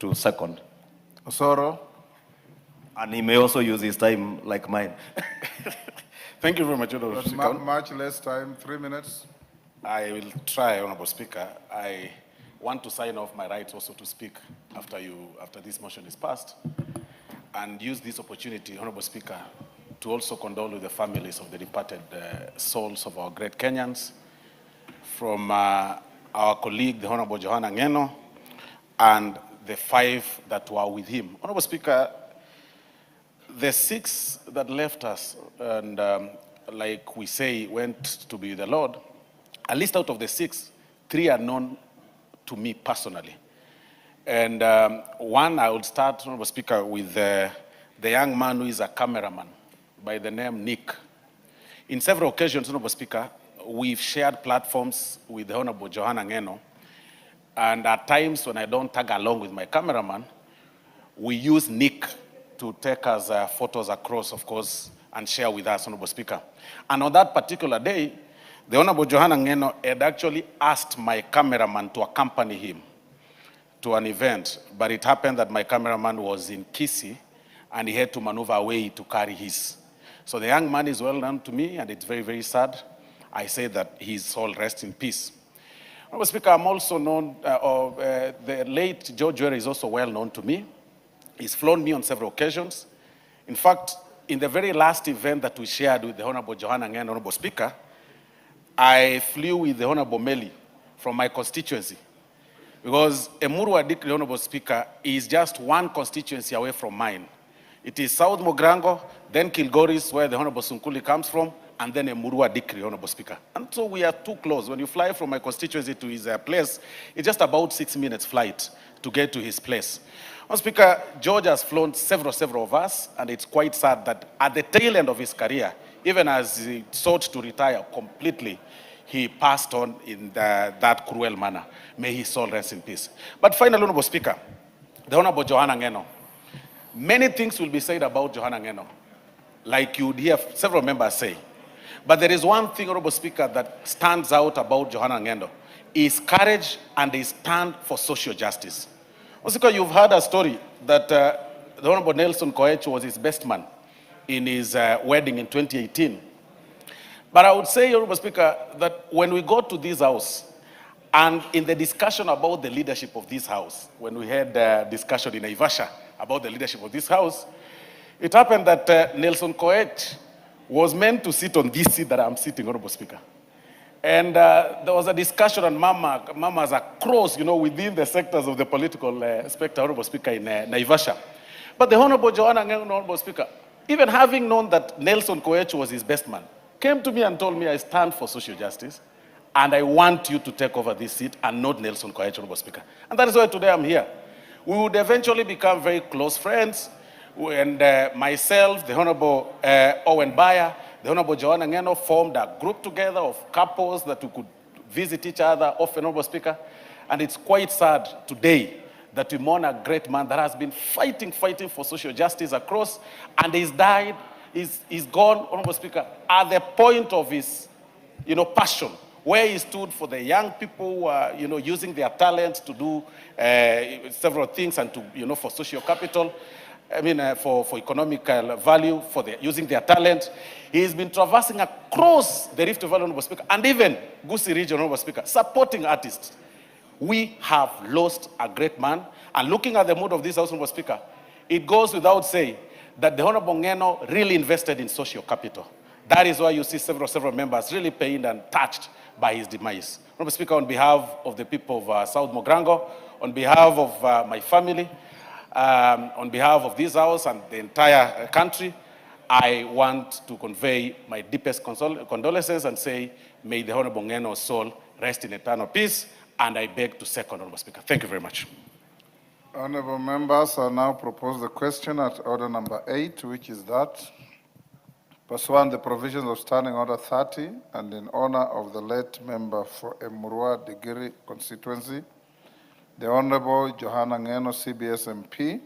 to second. OSORO. And he may also use his time like mine. Thank you very much, Honorable Speaker. Much less time, 3 minutes. I will try, Honorable Speaker. I want to sign off my rights also to speak after this motion is passed, and use this opportunity, Honorable Speaker, to also condole with the families of the departed souls of our great Kenyans, from our colleague, the Honorable Johanna Ngeno, and the 5 that were with him. Honorable Speaker, the 6 that left us, and like we say, went to be with the Lord, at least out of the 6, 3 are known to me personally. And one, I would start, Honorable Speaker, with the young man who is a cameraman by the name Nick. In several occasions, Honorable Speaker, we've shared platforms with the Honorable Johanna Ngeno, and at times when I don't tag along with my cameraman, we use Nick to take us photos across, of course, and share with us, Honorable Speaker. And on that particular day, the Honorable Johanna Ngeno had actually asked my cameraman to accompany him to an event, but it happened that my cameraman was in Kisii, and he had to maneuver away to carry his. So the young man is well known to me, and it's very, very sad. I say that his soul rests in peace. Honorable Speaker, I'm also known, the late George Were is also well known to me. He's flown me on several occasions. In fact, in the very last event that we shared with the Honorable Johanna Ngeno, Honorable Speaker, I flew with the Honorable Meli from my constituency, because Emurua Dikri, Honorable Speaker, is just one constituency away from mine. It is South Mogrango, then Kilgoris, where the Honorable Sunkuli comes from, and then Emurua Dikri, Honorable Speaker. And so we are too close. When you fly from my constituency to his place, it's just about 6 minutes flight to get to his place. Honorable Speaker, George has flown several of us, and it's quite sad that at the tail end of his career, even as he sought to retire completely, he passed on in that cruel manner. May his soul rest in peace. But finally, Honorable Speaker, the Honorable Johanna Ngeno. Many things will be said about Johanna Ngeno, like you would hear several members say. But there is one thing, Honorable Speaker, that stands out about Johanna Ngeno, is courage and his stand for social justice. Honorable Speaker, you've heard a story that the Honorable Nelson Koech was his best man in his wedding in 2018. But I would say, Honorable Speaker, that when we go to this house, and in the discussion about the leadership of this house, when we had a discussion in Naivasha about the leadership of this house, it happened that Nelson Koech was meant to sit on this seat that I'm sitting, Honorable Speaker. And there was a discussion on mamas across, within the sectors of the political spectrum, Honorable Speaker, in Naivasha. But the Honorable Johanna Ngeno, Honorable Speaker, even having known that Nelson Koech was his best man, came to me and told me, I stand for social justice, and I want you to take over this seat and not Nelson Koech, Honorable Speaker. And that is why today I'm here. We would eventually become very close friends, and myself, the Honorable Owen Bayer, the Honorable Johanna Ngeno formed a group together of couples that we could visit each other often, Honorable Speaker. And it's quite sad today that we mourn a great man that has been fighting for social justice across, and he's died, he's gone, Honorable Speaker, at the point of his, passion, where he stood for the young people who are, using their talents to do several things and to, for social capital. For economic value, using their talent. He's been traversing across the Rift Valley, Honorable Speaker, and even Gusii region, Honorable Speaker, supporting artists. We have lost a great man, and looking at the mood of this House, Honorable Speaker, it goes without saying that the Honorable Ngeno really invested in social capital. That is why you see several members really pained and touched by his demise. Honorable Speaker, on behalf of the people of South Mogrango, on behalf of my family, on behalf of this House and the entire country, I want to convey my deepest condolences and say, may the Honorable Ngeno's soul rest in eternal peace, and I beg to second, Honorable Speaker. Thank you very much. Honorable members, I now propose the question at order number 8, which is that, pursuant the provisions of Standing Order 30, and in honor of the late member for Emurua Dikri constituency, the Honorable Johanna Ngeno, CBS MP,